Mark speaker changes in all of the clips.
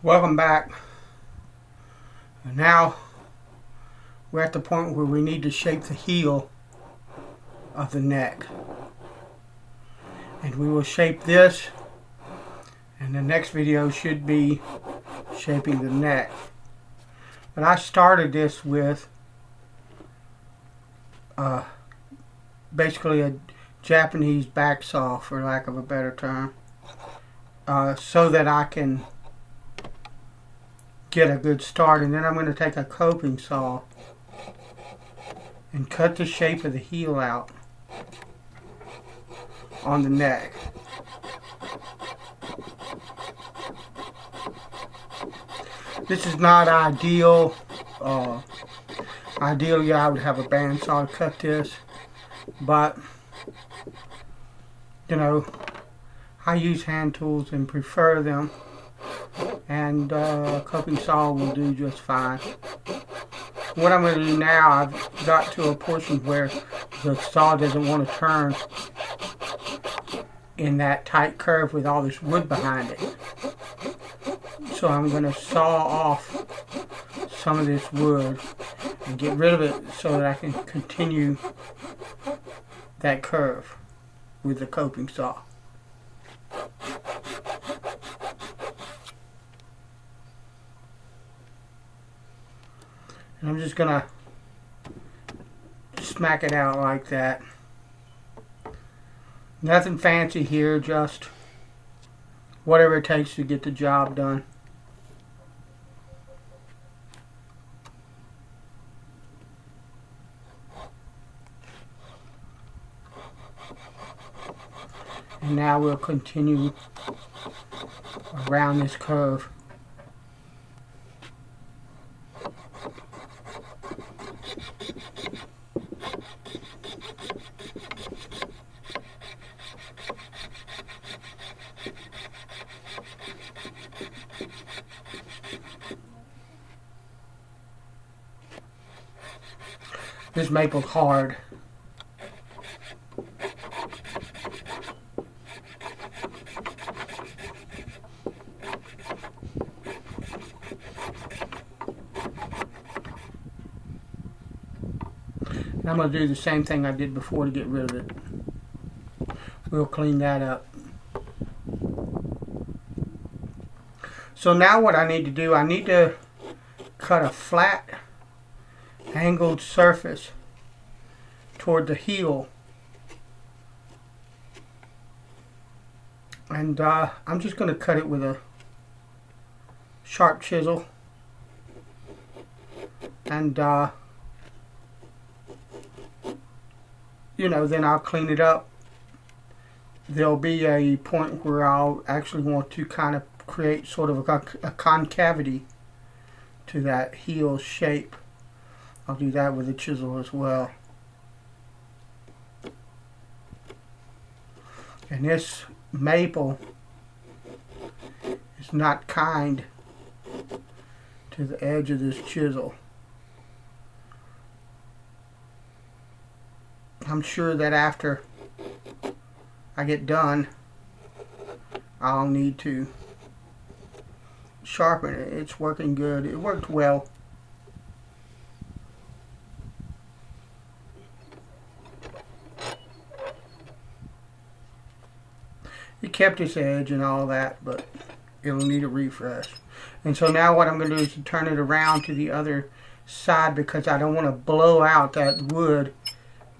Speaker 1: Welcome back. And now we're at the point where we need to shape the heel of the neck. And we will shape this, and the next video should be shaping the neck. But I started this with basically a Japanese back saw, for lack of a better term, so that I can get a good start. And then I'm going to take a coping saw and cut the shape of the heel out on the neck. This is not ideal. Ideally I would have a bandsaw to cut this, but you know, I use hand tools and prefer them, and a coping saw will do just fine. What I'm going to do now, I've got to a portion where the saw doesn't want to turn in that tight curve with all this wood behind it. So I'm going to saw off some of this wood and get rid of it so that I can continue that curve with the coping saw. And I'm just going to smack it out like that. Nothing fancy here, just whatever it takes to get the job done. And now we'll continue around this curve. This maple's hard. And I'm going to do the same thing I did before to get rid of it. We'll clean that up. So now what I need to do, I need to cut a flat angled surface toward the heel. And I'm just going to cut it with a sharp chisel. And you know, then I'll clean it up. There'll be a point where I'll actually want to kind of create sort of a concavity to that heel shape. I'll do that with a chisel as well. And this maple is not kind to the edge of this chisel. I'm sure that after I get done, I'll need to sharpen it. It's working good. It worked well. It kept its edge and all that, but it'll need a refresh. And so now what I'm going to do is to turn it around to the other side, because I don't want to blow out that wood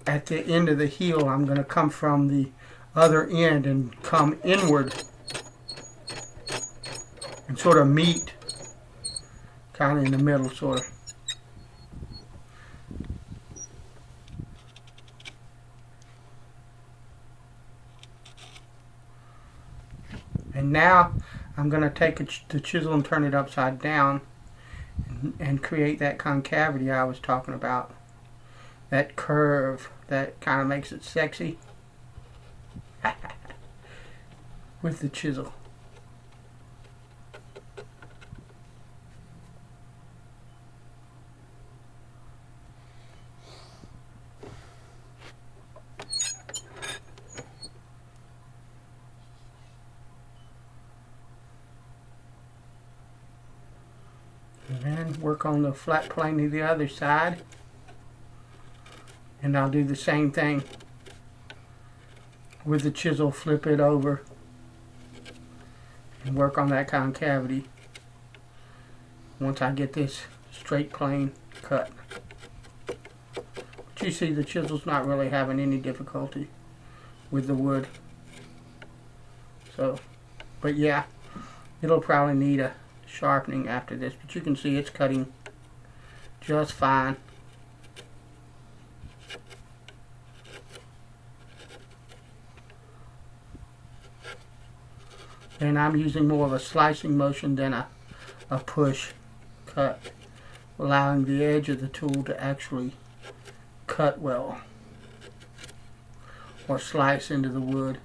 Speaker 1: at the end of the heel. I'm going to come from the other end and come inward and sort of meet kind of in the middle, sort of. And now I'm going to take the chisel and turn it upside down and create that concavity I was talking about. That curve that kind of makes it sexy with the chisel. And then work on the flat plane to the other side. And I'll do the same thing with the chisel, flip it over and work on that concavity once I get this straight plane cut. But you see the chisel's not really having any difficulty with the wood. So, but yeah, it'll probably need a sharpening after this, but you can see it's cutting just fine. And I'm using more of a slicing motion than a push cut, allowing the edge of the tool to actually cut well or slice into the wood.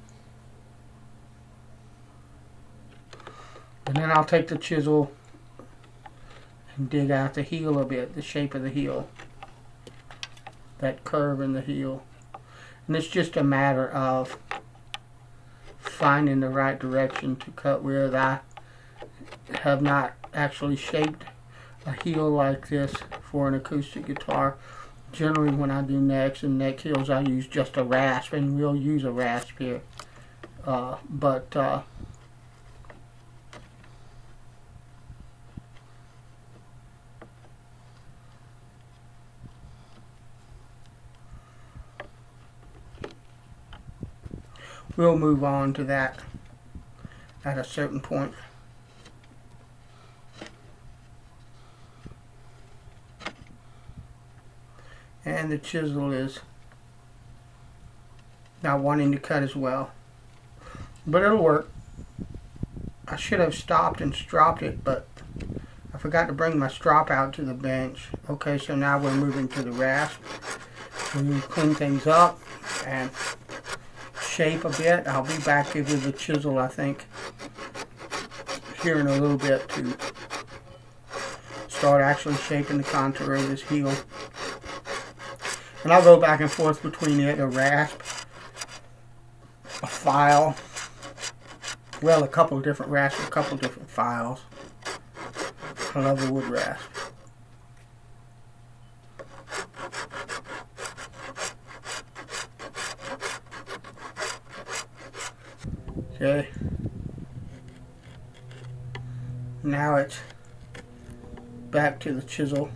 Speaker 1: And then I'll take the chisel and dig out the heel a bit, the shape of the heel, that curve in the heel. And it's just a matter of finding the right direction to cut with. I have not actually shaped a heel like this for an acoustic guitar. Generally when I do necks and neck heels, I use just a rasp, and we'll use a rasp here. We'll move on to that at a certain point. And the chisel is not wanting to cut as well, but it'll work. I should have stopped and stropped it, but I forgot to bring my strop out to the bench. Okay, so now we're moving to the rasp. We clean things up and shape a bit. I'll be back here with the chisel, I think, here in a little bit to start actually shaping the contour of this heel. And I'll go back and forth between it, a rasp, a file, well, a couple of different rasps, a couple of different files. I love the wood rasp. Okay. Now it's back to the chisel.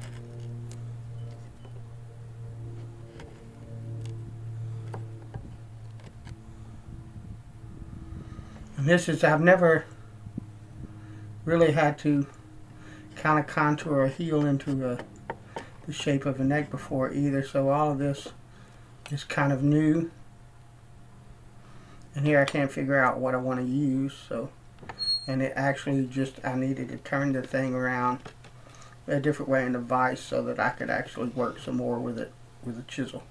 Speaker 1: And this is, I've never really had to kind of contour a heel into the shape of a neck before either, so all of this is kind of new. And here I can't figure out what I want to use, so, and it actually just, I needed to turn the thing around a different way in the vise so that I could actually work some more with it with a chisel.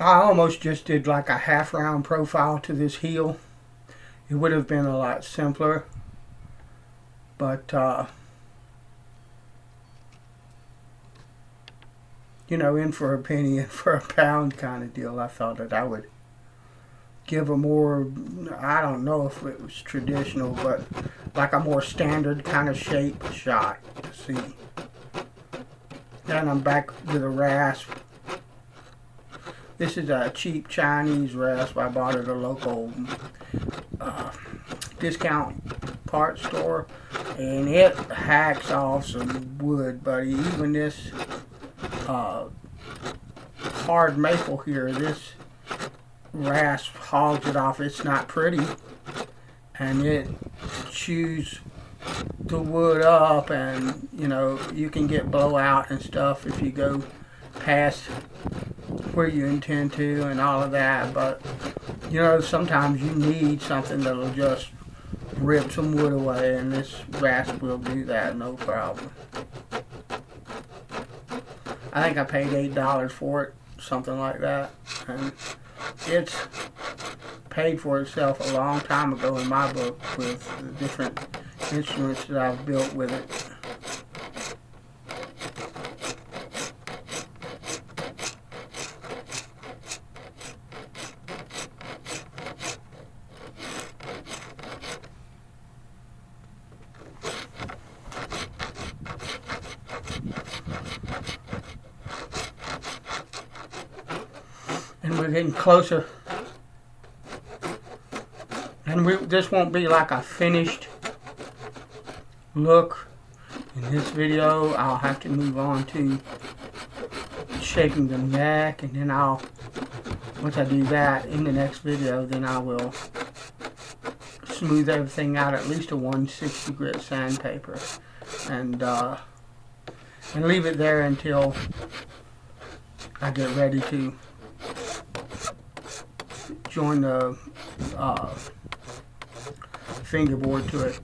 Speaker 1: I almost just did like a half round profile to this heel. It would have been a lot simpler, but you know, in for a penny, in for a pound kind of deal. I thought that I would give a more, I don't know if it was traditional, but like a more standard kind of shape shot to see. Then I'm back with a rasp. This is a cheap Chinese rasp I bought at a local discount part store, and it hacks off some wood, buddy. Even this hard maple here, this rasp hogs it off. It's not pretty, and it chews the wood up, and you know, you can get blowout and stuff if you go past where you intend to and all of that. But you know, sometimes you need something that'll just rip some wood away, and this rasp will do that, no problem. I think I paid $8 for it, something like that, and it's paid for itself a long time ago in my book with the different instruments that I've built with it. we're getting closer. And this won't be like a finished look in this video. I'll have to move on to shaping the neck, and then once I do that in the next video, then I will smooth everything out, at least a 160 grit sandpaper, and leave it there until I get ready to join the fingerboard to it,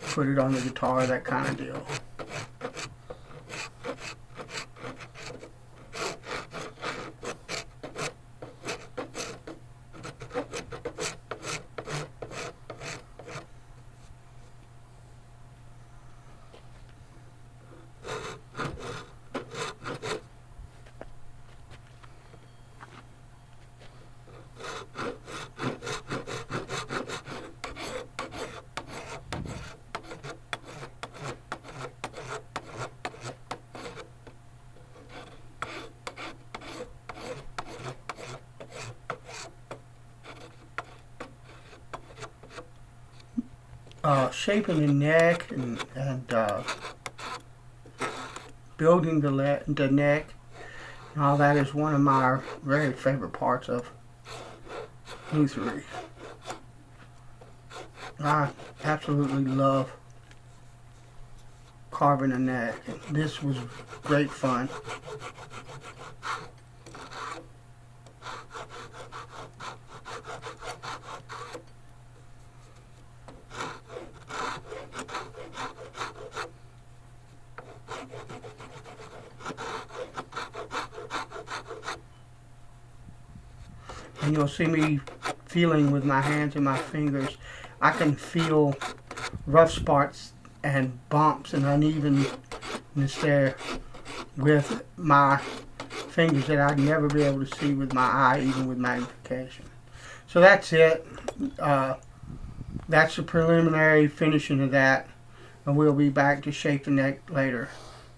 Speaker 1: put it on the guitar, that kind of deal. Shaping the neck and building the neck and all that is one of my very favorite parts of lutherie. I absolutely love carving a neck. This was great fun. And you'll see me feeling with my hands and my fingers. I can feel rough spots and bumps and unevenness there with my fingers that I'd never be able to see with my eye, even with magnification. So that's it. That's the preliminary finishing of that. And we'll be back to shape the neck later.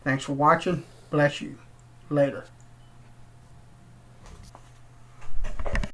Speaker 1: Thanks for watching. Bless you. Later.